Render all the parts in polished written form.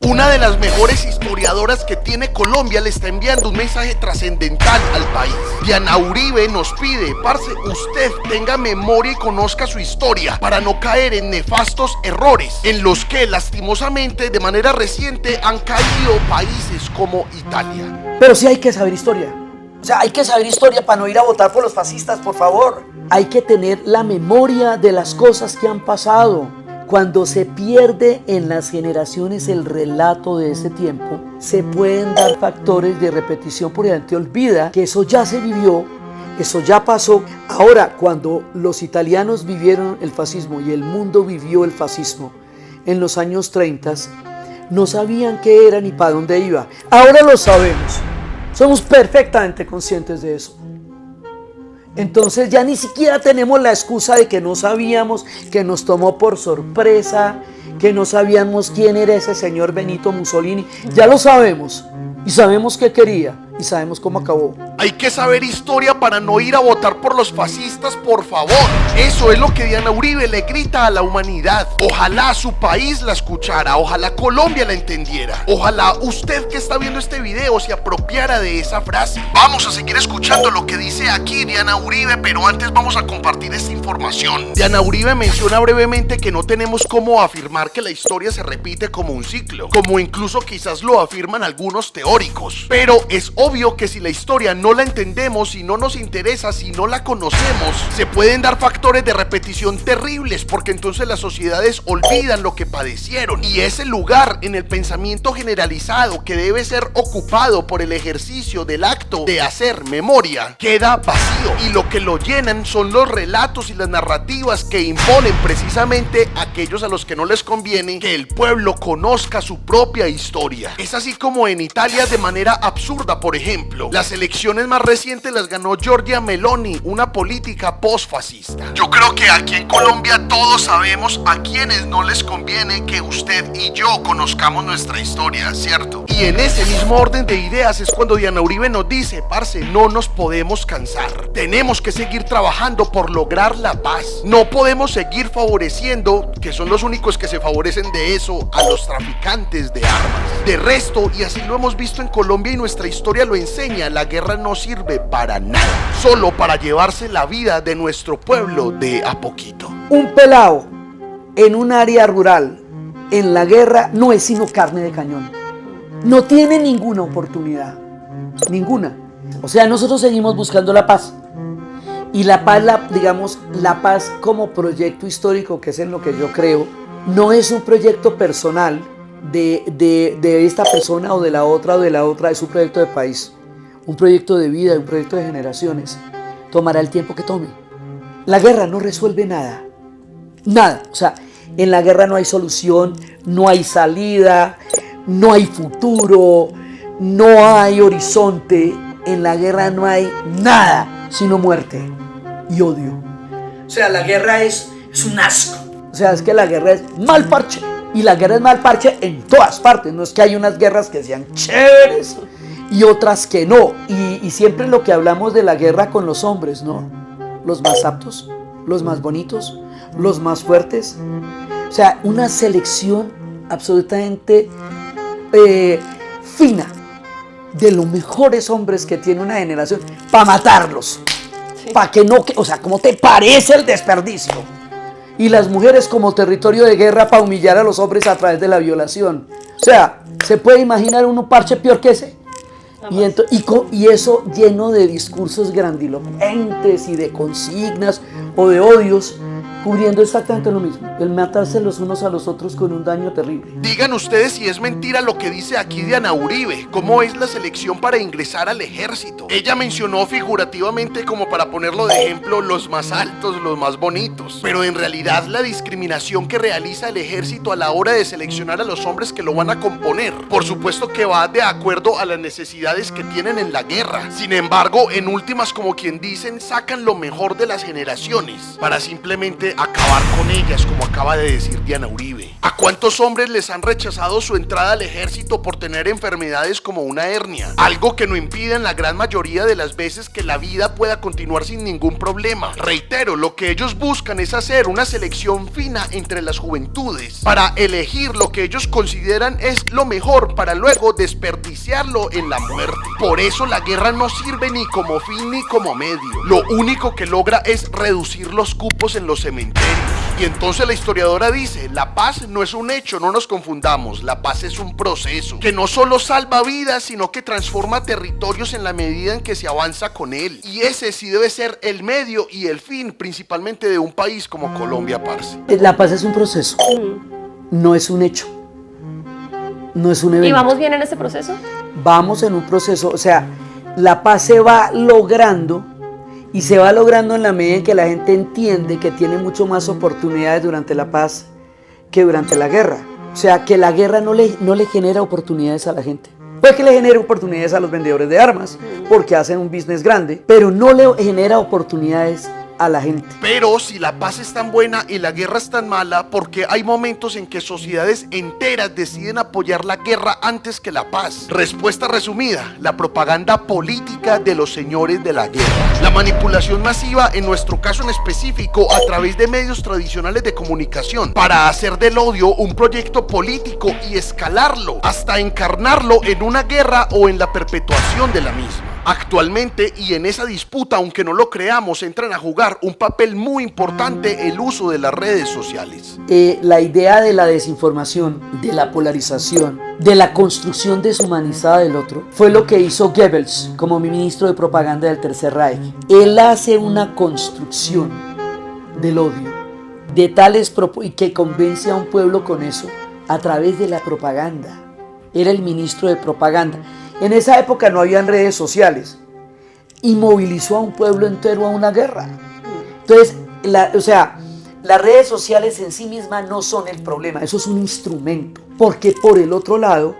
Una de las mejores historiadoras que tiene Colombia le está enviando un mensaje trascendental al país. Diana Uribe nos pide, parce, usted tenga memoria y conozca su historia para no caer en nefastos errores en los que lastimosamente de manera reciente han caído países como Italia. Pero sí hay que saber historia. O sea, hay que saber historia para no ir a votar por los fascistas, por favor. Hay que tener la memoria de las cosas que han pasado. Cuando se pierde en las generaciones el relato de ese tiempo, se pueden dar factores de repetición porque la gente olvida que eso ya se vivió, eso ya pasó. Ahora, cuando los italianos vivieron el fascismo y el mundo vivió el fascismo en los años 30, no sabían qué era ni para dónde iba. Ahora lo sabemos. Somos perfectamente conscientes de eso. Entonces ya ni siquiera tenemos la excusa de que no sabíamos, que nos tomó por sorpresa, que no sabíamos quién era ese señor Benito Mussolini. Ya lo sabemos y sabemos qué quería y sabemos cómo acabó. Hay que saber historia para no ir a votar por los fascistas, por favor. Eso es lo que Diana Uribe le grita a la humanidad. Ojalá su país la escuchara, ojalá Colombia la entendiera. Ojalá usted que está viendo este video se apropiara de esa frase. Vamos a seguir escuchando lo que dice aquí Diana Uribe, pero antes vamos a compartir esta información. Diana Uribe menciona brevemente que no tenemos cómo afirmar que la historia se repite como un ciclo, como incluso quizás lo afirman algunos teóricos. Pero es obvio que si la historia no la entendemos, si no nos interesa, si no la conocemos, se pueden dar factores de repetición terribles, porque entonces las sociedades olvidan lo que padecieron y ese lugar en el pensamiento generalizado que debe ser ocupado por el ejercicio del acto de hacer memoria queda vacío, y lo que lo llenan son los relatos y las narrativas que imponen precisamente a aquellos a los que no les conviene que el pueblo conozca su propia historia. Es así como en Italia, de manera absurda, por ejemplo, las elecciones más recientes las ganó Giorgia Meloni, una política post-fascista. Yo creo que aquí en Colombia todos sabemos a quienes no les conviene que usted y yo conozcamos nuestra historia, ¿cierto? Y en ese mismo orden de ideas es cuando Diana Uribe nos dice, parce, no nos podemos cansar. Tenemos que seguir trabajando por lograr la paz. No podemos seguir favoreciendo, que son los únicos que se favorecen de eso, a los traficantes de armas. De resto, y así lo hemos visto en Colombia y nuestra historia lo enseña, la guerra no sirve para nada, solo para llevarse la vida de nuestro pueblo de a poquito. Un pelado en un área rural, en la guerra, no es sino carne de cañón. No tiene ninguna oportunidad, ninguna. O sea, nosotros seguimos buscando la paz. Y la paz, la paz como proyecto histórico, que es en lo que yo creo, no es un proyecto personal de esta persona o de la otra, es un proyecto de país, un proyecto de vida, un proyecto de generaciones. Tomará el tiempo que tome. La guerra no resuelve nada, nada. O sea, en la guerra no hay solución, no hay salida, no hay futuro, no hay horizonte. En la guerra no hay nada sino muerte y odio. O sea, la guerra es un asco. O sea, es que la guerra es mal parche. Y la guerra es mal parche en todas partes. No es que hay unas guerras que sean chéveres y otras que no. Y siempre lo que hablamos de la guerra con los hombres, ¿no? Los más aptos, los más bonitos, los más fuertes. O sea, una selección absolutamente fina de los mejores hombres que tiene una generación para matarlos. Sí. Para que no, o sea, ¿cómo te parece el desperdicio? Y las mujeres como territorio de guerra para humillar a los hombres a través de la violación. O sea, ¿se puede imaginar un parche peor que ese? Y eso lleno de discursos grandilocuentes y de consignas o de odios, cubriendo exactamente lo mismo, el matarse los unos a los otros con un daño terrible. Digan ustedes si es mentira lo que dice aquí Diana Uribe, cómo es la selección para ingresar al ejército. Ella mencionó figurativamente, como para ponerlo de ejemplo, los más altos, los más bonitos, pero en realidad la discriminación que realiza el ejército a la hora de seleccionar a los hombres que lo van a componer, por supuesto que va de acuerdo a las necesidades que tienen en la guerra. Sin embargo, en últimas, como quien dicen, sacan lo mejor de las generaciones para simplemente acabar con ellas, como acaba de decir Diana Uribe. ¿A cuántos hombres les han rechazado su entrada al ejército por tener enfermedades como una hernia? Algo que no impide en la gran mayoría de las veces que la vida pueda continuar sin ningún problema. Reitero, lo que ellos buscan es hacer una selección fina entre las juventudes para elegir lo que ellos consideran es lo mejor para luego desperdiciarlo en la muerte. Por eso la guerra no sirve ni como fin ni como medio. Lo único que logra es reducir los cupos en los cementerios. Y entonces la historiadora dice, la paz no es un hecho, no nos confundamos, la paz es un proceso que no solo salva vidas, sino que transforma territorios en la medida en que se avanza con él. Y ese sí debe ser el medio y el fin, principalmente de un país como Colombia, parce. La paz es un proceso, no es un hecho, no es un evento. ¿Y vamos bien en ese proceso? Vamos en un proceso, o sea, la paz se va logrando. Y se va logrando en la medida en que la gente entiende que tiene mucho más oportunidades durante la paz que durante la guerra. O sea, que la guerra no le genera oportunidades a la gente. Puede que le genere oportunidades a los vendedores de armas, porque hacen un business grande, pero no le genera oportunidades a la gente. Pero si la paz es tan buena y la guerra es tan mala, porque hay momentos en que sociedades enteras deciden apoyar la guerra antes que la paz. Respuesta resumida, la propaganda política de los señores de la guerra. La manipulación masiva, en nuestro caso en específico, a través de medios tradicionales de comunicación, para hacer del odio un proyecto político y escalarlo hasta encarnarlo en una guerra o en la perpetuación de la misma. Actualmente, y en esa disputa, aunque no lo creamos, entran a jugar un papel muy importante el uso de las redes sociales. La idea de la desinformación, de la polarización, de la construcción deshumanizada del otro, fue lo que hizo Goebbels como ministro de propaganda del Tercer Reich. Él hace una construcción del odio, de tales y que convence a un pueblo con eso a través de la propaganda. Era el ministro de propaganda. En esa época no habían redes sociales y movilizó a un pueblo entero a una guerra. Entonces, las redes sociales en sí mismas no son el problema, eso es un instrumento. Porque por el otro lado,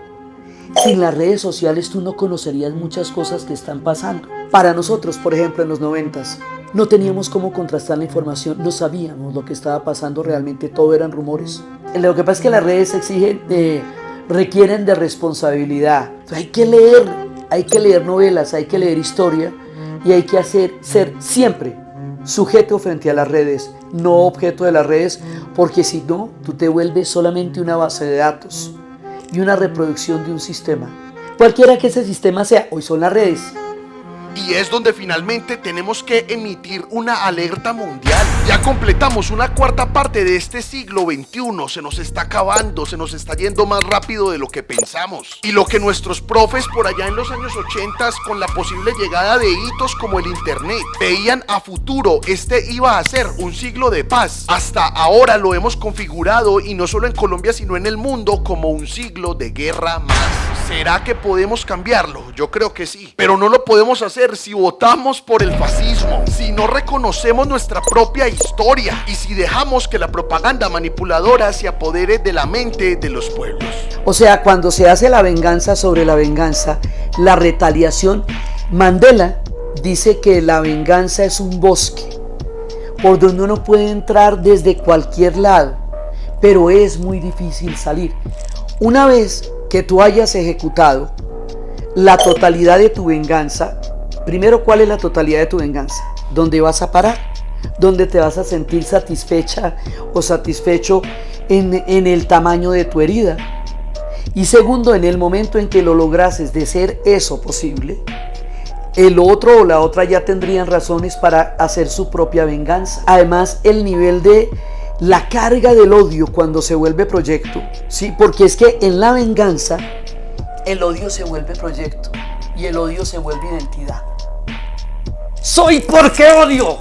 sin las redes sociales tú no conocerías muchas cosas que están pasando. Para nosotros, por ejemplo, en los 90s, no teníamos cómo contrastar la información, no sabíamos lo que estaba pasando realmente, todo eran rumores. Lo que pasa es que las redes requieren de responsabilidad. Hay que leer novelas, hay que leer historia y hay que ser siempre sujeto frente a las redes, no objeto de las redes, porque si no, tú te vuelves solamente una base de datos y una reproducción de un sistema. Cualquiera que ese sistema sea, hoy son las redes. Y es donde finalmente tenemos que emitir una alerta mundial. Ya completamos una cuarta parte de este siglo XXI. Se nos está acabando, se nos está yendo más rápido de lo que pensamos. Y lo que nuestros profes por allá en los años 80, con la posible llegada de hitos como el internet, veían a futuro, este iba a ser un siglo de paz. Hasta ahora lo hemos configurado, y no solo en Colombia sino en el mundo, como un siglo de guerra más. ¿Será que podemos cambiarlo? Yo creo que sí, pero no lo podemos hacer si votamos por el fascismo, si no reconocemos nuestra propia historia y si dejamos que la propaganda manipuladora se apodere de la mente de los pueblos. O sea, cuando se hace la venganza sobre la venganza, la retaliación, Mandela dice que la venganza es un bosque por donde uno puede entrar desde cualquier lado, pero es muy difícil salir. Una vez que tú hayas ejecutado la totalidad de tu venganza, primero, ¿cuál es la totalidad de tu venganza? ¿Dónde vas a parar? ¿Dónde te vas a sentir satisfecha o satisfecho en el tamaño de tu herida? Y segundo, en el momento en que lo lograses de ser eso posible, el otro o la otra ya tendrían razones para hacer su propia venganza. Además, el nivel de la carga del odio cuando se vuelve proyecto, ¿sí? Porque es que en la venganza el odio se vuelve proyecto y el odio se vuelve identidad. ¡Soy porque odio!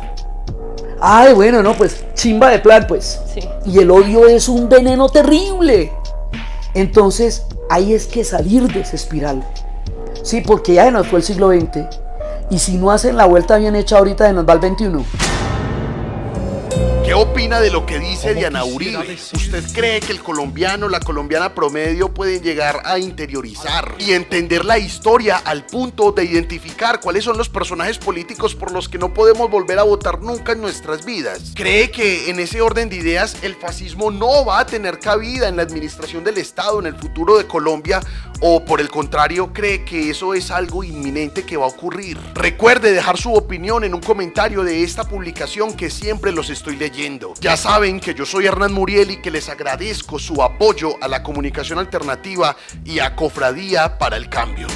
Ay, bueno, no, pues chimba de plan, pues. Sí. Y el odio es un veneno terrible. Entonces, ahí es que salir de esa espiral. Sí, porque ya se nos fue el siglo XX. Y si no hacen la vuelta bien hecha ahorita, se nos va el XXI. ¿Qué opina de lo que dice Diana Uribe? ¿Usted cree que el colombiano, la colombiana promedio pueden llegar a interiorizar y entender la historia al punto de identificar cuáles son los personajes políticos por los que no podemos volver a votar nunca en nuestras vidas? ¿Cree que en ese orden de ideas el fascismo no va a tener cabida en la administración del Estado en el futuro de Colombia? ¿O por el contrario cree que eso es algo inminente que va a ocurrir? Recuerde dejar su opinión en un comentario de esta publicación que siempre los estoy leyendo. Ya saben que yo soy Hernán Muriel y que les agradezco su apoyo a la comunicación alternativa y a Cofradía para el Cambio.